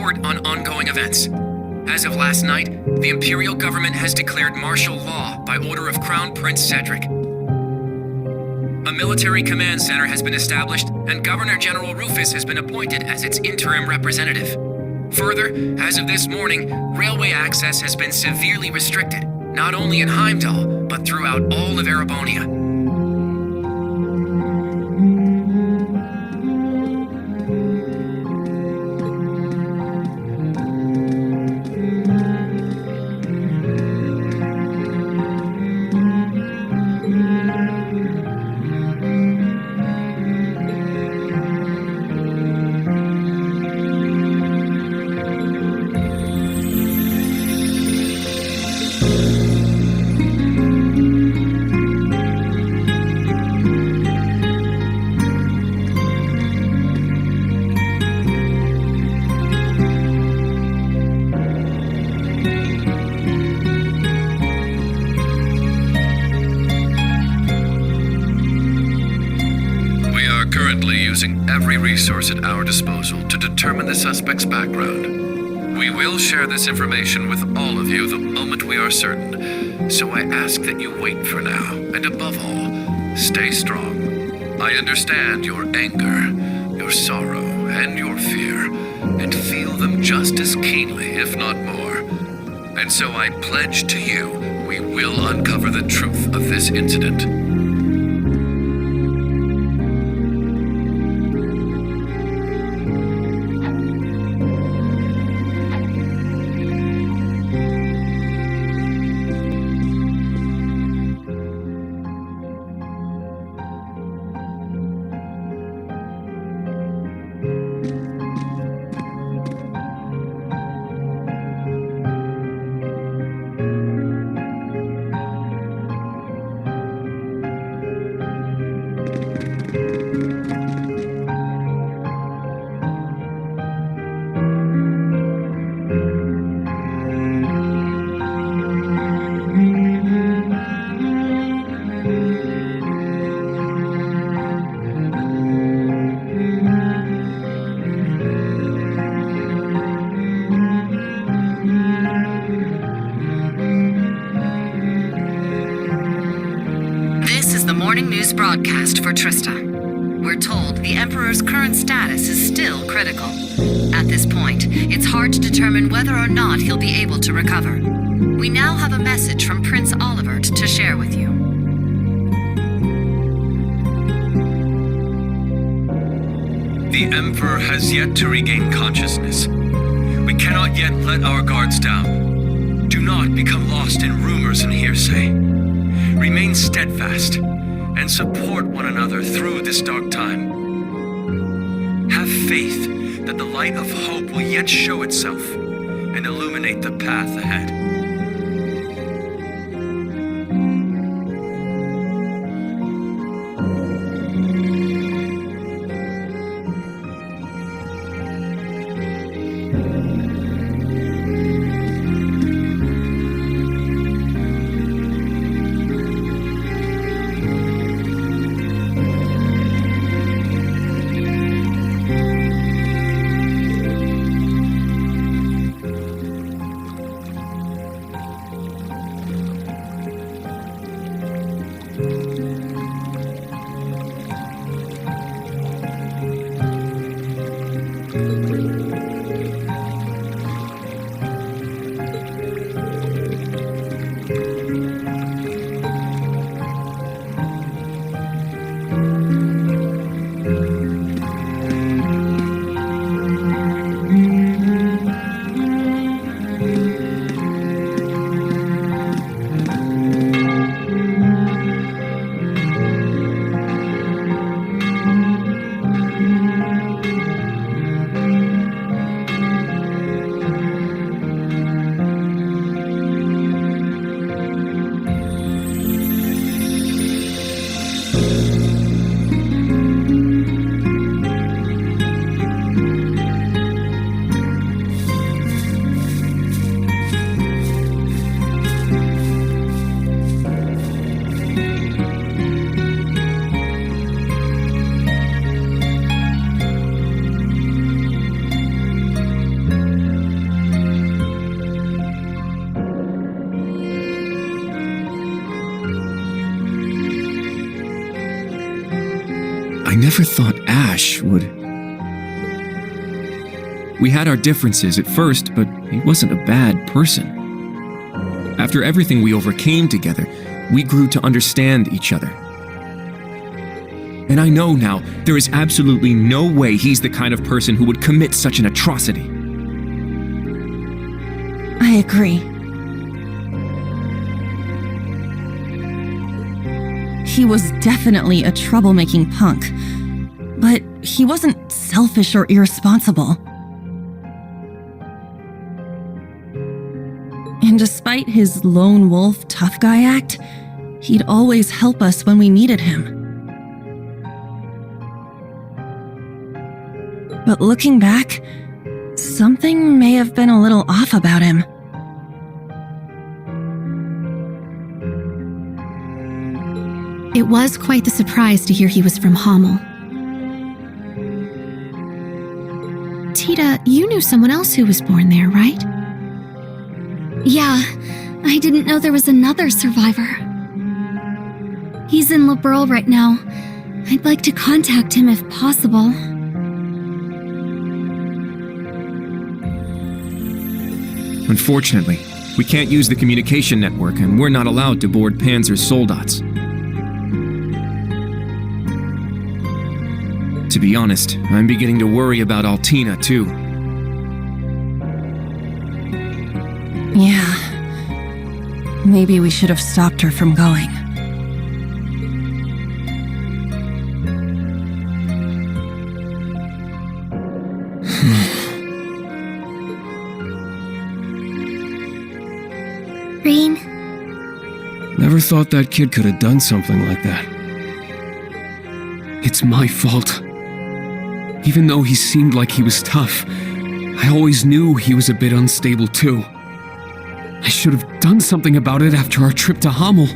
report on ongoing events. As of last night, the Imperial government has declared martial law by order of Crown Prince Cedric. A military command center has been established, and Governor General Rufus has been appointed as its interim representative. Further, as of this morning, railway access has been severely restricted, not only in Heimdall, but throughout all of Erebonia. Using every resource at our disposal to determine the suspect's background. We will share this information with all of you the moment we are certain, so I ask that you wait for now, and above all, stay strong. I understand your anger, your sorrow, and your fear, and feel them just as keenly, if not more. And so I pledge to you, we will uncover the truth of this incident. Morning news broadcast for Trista. We're told the Emperor's current status is still critical. At this point, it's hard to determine whether or not he'll be able to recover. We now have a message from Prince Olivert to share with you. The Emperor has yet to regain consciousness. We cannot yet let our guards down. Do not become lost in rumors and hearsay. Remain steadfast and support one another through this dark time. Have faith that the light of hope will yet show itself and illuminate the path ahead. I never thought Ash would... We had our differences at first, but he wasn't a bad person. After everything we overcame together, we grew to understand each other. And I know now there is absolutely no way he's the kind of person who would commit such an atrocity. I agree. He was definitely a troublemaking punk, but he wasn't selfish or irresponsible. And despite his lone wolf tough guy act, he'd always help us when we needed him. But looking back, something may have been a little off about him. It was quite the surprise to hear he was from Hamel. Tita, you knew someone else who was born there, right? Yeah, I didn't know there was another survivor. He's in Liberl right now. I'd like to contact him if possible. Unfortunately, we can't use the communication network, and we're not allowed to board Panzer Soldats. To be honest, I'm beginning to worry about Altina, too. Yeah. Maybe we should have stopped her from going. Rain? Never thought that kid could have done something like that. It's my fault. Even though he seemed like he was tough, I always knew he was a bit unstable too. I should have done something about it after our trip to Hamel.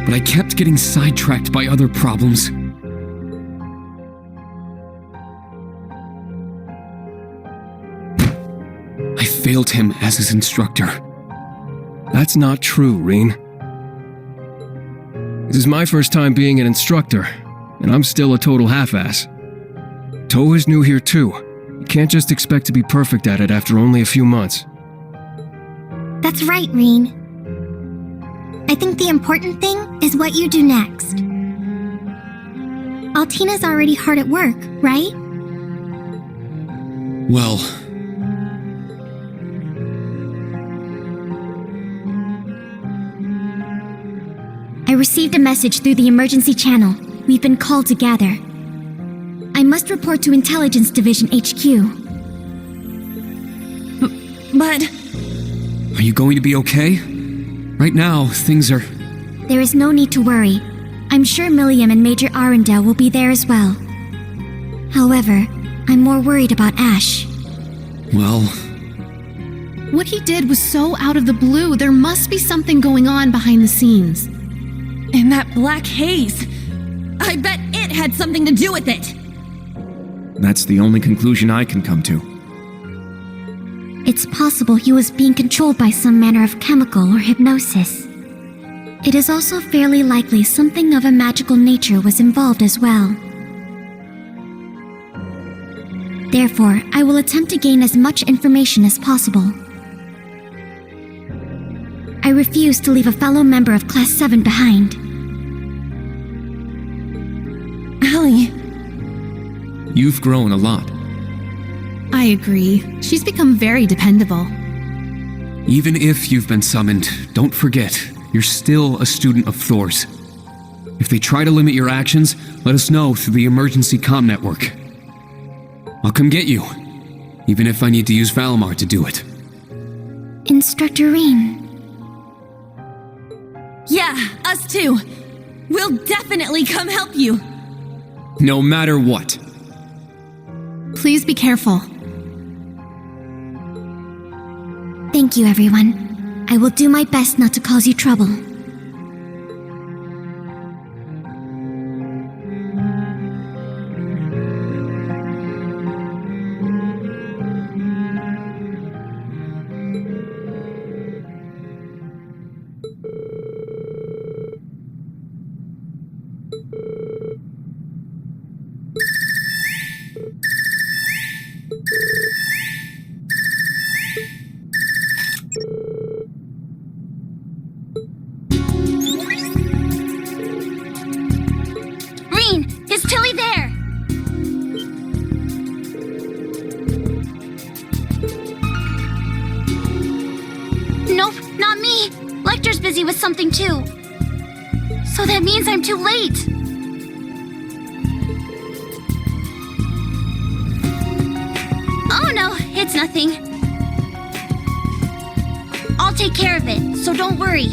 But I kept getting sidetracked by other problems. I failed him as his instructor. That's not true, Reen. This is my first time being an instructor, and I'm still a total half-ass. Toa is new here too. You can't just expect to be perfect at it after only a few months. That's right, Reen. I think the important thing is what you do next. Altina's already hard at work, right? Well... I received a message through the emergency channel. We've been called to gather. I must report to Intelligence Division HQ. But... Are you going to be okay? Right now, things are... There is no need to worry. I'm sure Milliam and Major Arundel will be there as well. However, I'm more worried about Ash. Well... What he did was so out of the blue. There must be something going on behind the scenes. And that black haze! I bet it had something to do with it! That's the only conclusion I can come to. It's possible he was being controlled by some manner of chemical or hypnosis. It is also fairly likely something of a magical nature was involved as well. Therefore, I will attempt to gain as much information as possible. I refuse to leave a fellow member of Class 7 behind. Allie, You've grown a lot. I agree. She's become very dependable. Even if you've been summoned, don't forget, you're still a student of Thor's. If they try to limit your actions, let us know through the emergency comm network. I'll come get you, even if I need to use Valimar to do it. Instructor Reen. yeah, us too! We'll definitely come help you! No matter what. Please be careful. Thank you, everyone. I will do my best not to cause you trouble. Reen, is Tilly there? Nope, not me. Lecter's busy with something too. So that means I'm too late. Oh no, it's nothing. I'll take care of it, so don't worry.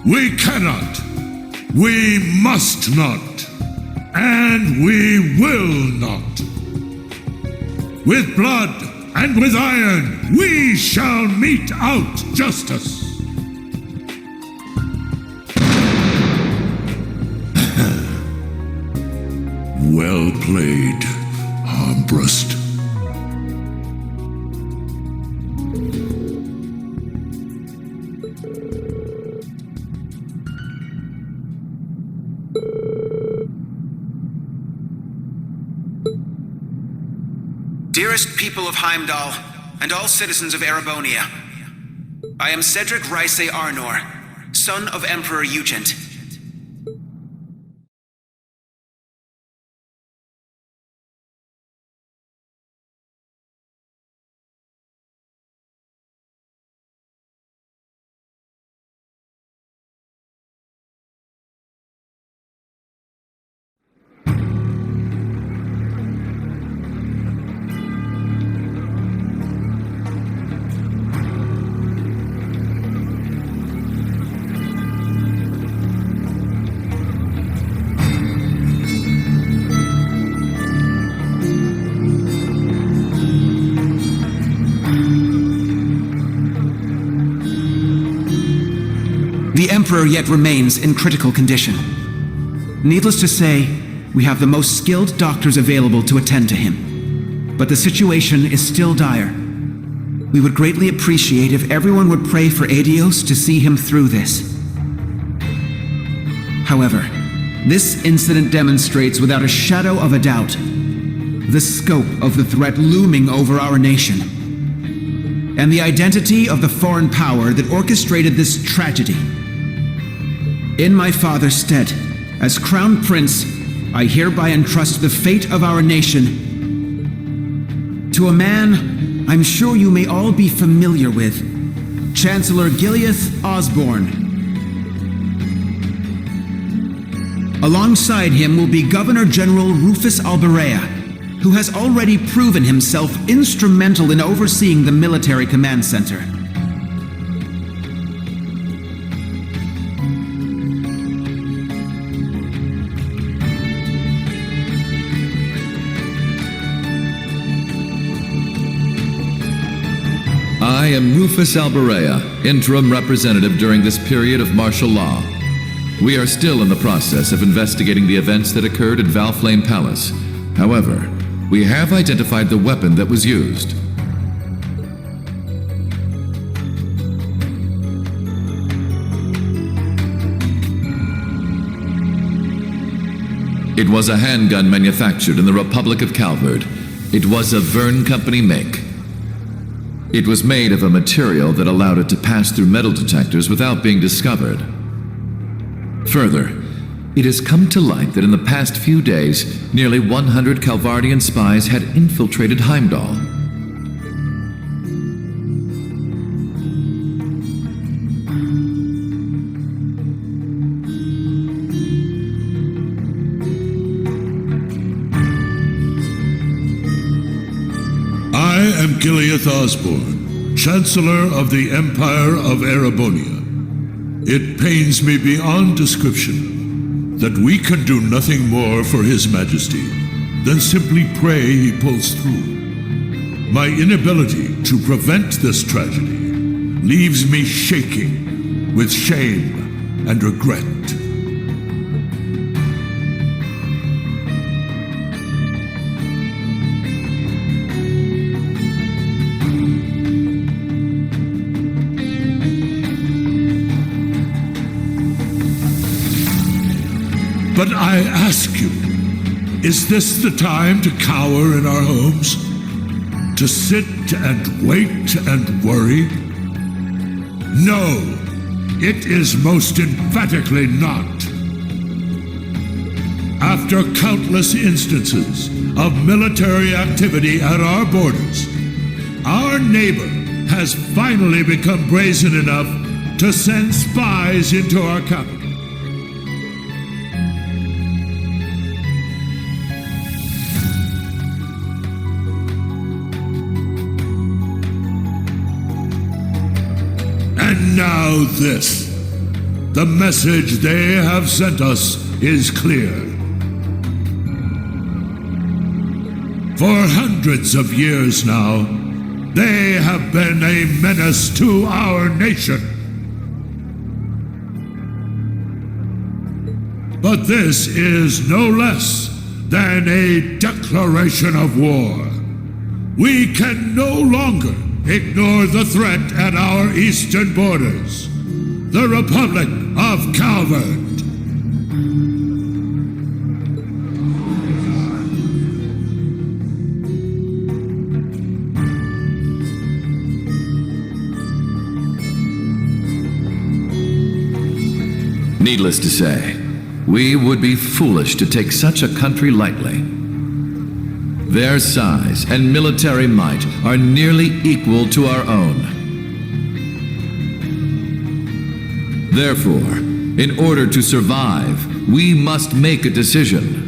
We cannot, we must not, and we will not. With blood and with iron, we shall mete out justice. Well played, Armbrust. Dearest people of Heimdall, and all citizens of Erebonia, I am Cedric Ryse Arnor, son of Emperor Ugent. The Emperor yet remains in critical condition. Needless to say, we have the most skilled doctors available to attend to him. But the situation is still dire. We would greatly appreciate if everyone would pray for Adios to see him through this. However, this incident demonstrates without a shadow of a doubt the scope of the threat looming over our nation, and the identity of the foreign power that orchestrated this tragedy. In my father's stead, as Crown Prince, I hereby entrust the fate of our nation to a man I'm sure you may all be familiar with, Chancellor Gileath Osborne. Alongside him will be Governor General Rufus Alberea, who has already proven himself instrumental in overseeing the military command center. I am Rufus Alberea, interim representative during this period of martial law. We are still in the process of investigating the events that occurred at Valflame Palace. However, we have identified the weapon that was used. It was a handgun manufactured in the Republic of Calvard. It was a Verne Company make. It was made of a material that allowed it to pass through metal detectors without being discovered. Further, it has come to light that in the past few days, nearly 100 Calvardian spies had infiltrated Heimdall. I am Gileath Osborne, Chancellor of the Empire of Erebonia. It pains me beyond description that we can do nothing more for His Majesty than simply pray he pulls through. My inability to prevent this tragedy leaves me shaking with shame and regret. But I ask you, is this the time to cower in our homes? To sit and wait and worry? No, it is most emphatically not. After countless instances of military activity at our borders, our neighbor has finally become brazen enough to send spies into our capital. And now this. The message they have sent us is clear. For hundreds of years now, they have been a menace to our nation. But this is no less than a declaration of war. We can no longer ignore the threat at our eastern borders, the Republic of Calvard. Needless to say, we would be foolish to take such a country lightly. Their size and military might are nearly equal to our own. Therefore, in order to survive, we must make a decision.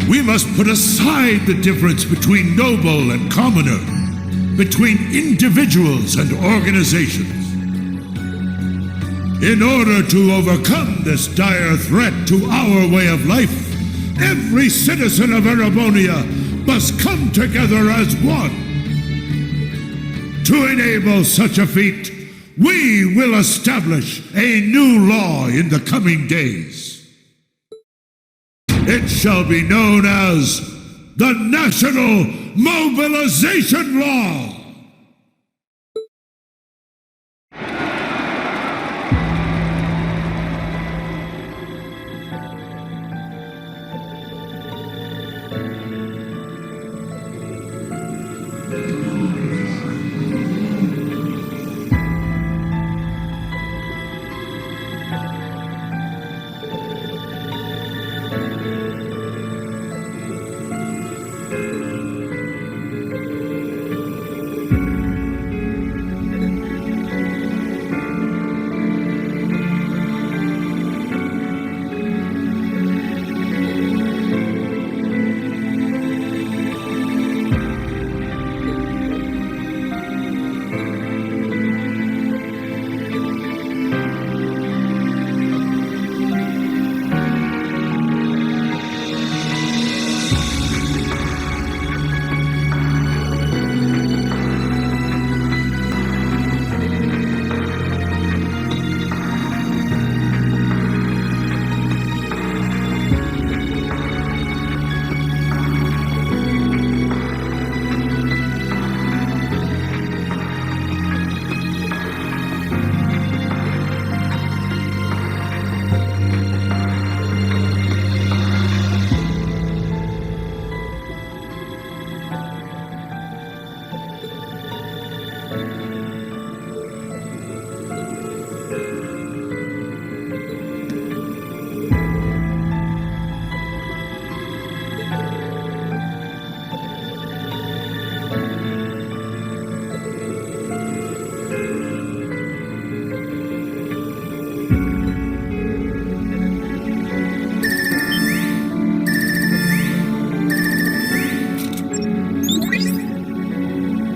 We must put aside the difference between noble and commoner. between individuals and organizations. In order to overcome this dire threat to our way of life, every citizen of Erebonia must come together as one. To enable such a feat, we will establish a new law in the coming days. It shall be known as the National Mobilization Law.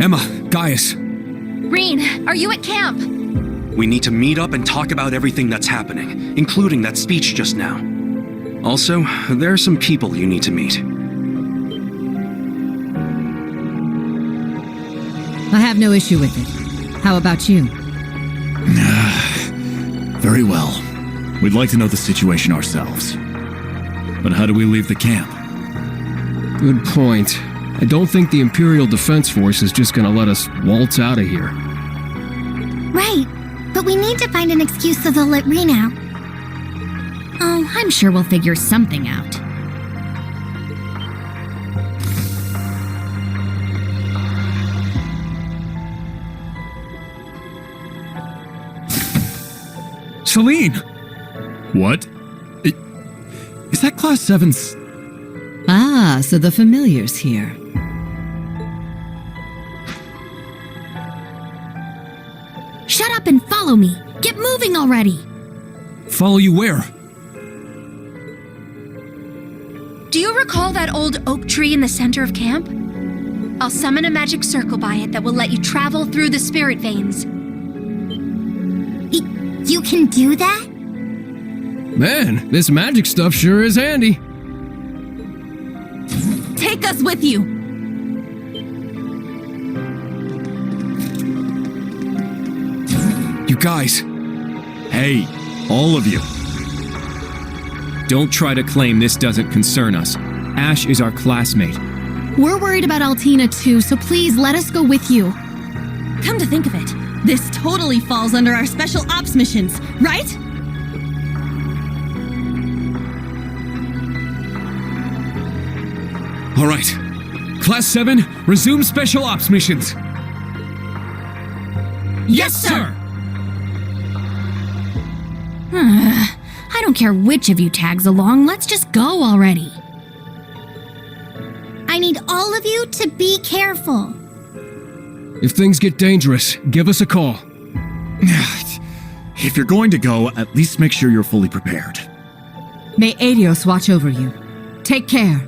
Emma, Gaius. Reen, are you at camp? We need to meet up and talk about everything that's happening, including that speech just now. Also, there are some people you need to meet. I have no issue with it. How about you? Very well. We'd like to know the situation ourselves. But how do we leave the camp? Good point. I don't think the Imperial Defense Force is just gonna let us waltz out of here. Right, but we need to find an excuse so they'll let Reen out. Oh, I'm sure we'll figure something out. Celine! What? Is that Class 7's... Ah, so the familiar's here. Shut up and follow me. Get moving already. Follow you where? Do you recall that old oak tree in the center of camp? I'll summon a magic circle by it that will let you travel through the spirit veins. You can do that? Man, this magic stuff sure is handy. Take us with you. You guys. Hey, all of you. Don't try to claim this doesn't concern us. Ash is our classmate. We're worried about Altina too, so please let us go with you. Come to think of it, this totally falls under our special ops missions, right? All right. Class 7, resume special ops missions. Yes, sir! I don't care which of you tags along, let's just go already. I need all of you to be careful. If things get dangerous, give us a call. If you're going to go, at least make sure you're fully prepared. May Adios watch over you. Take care.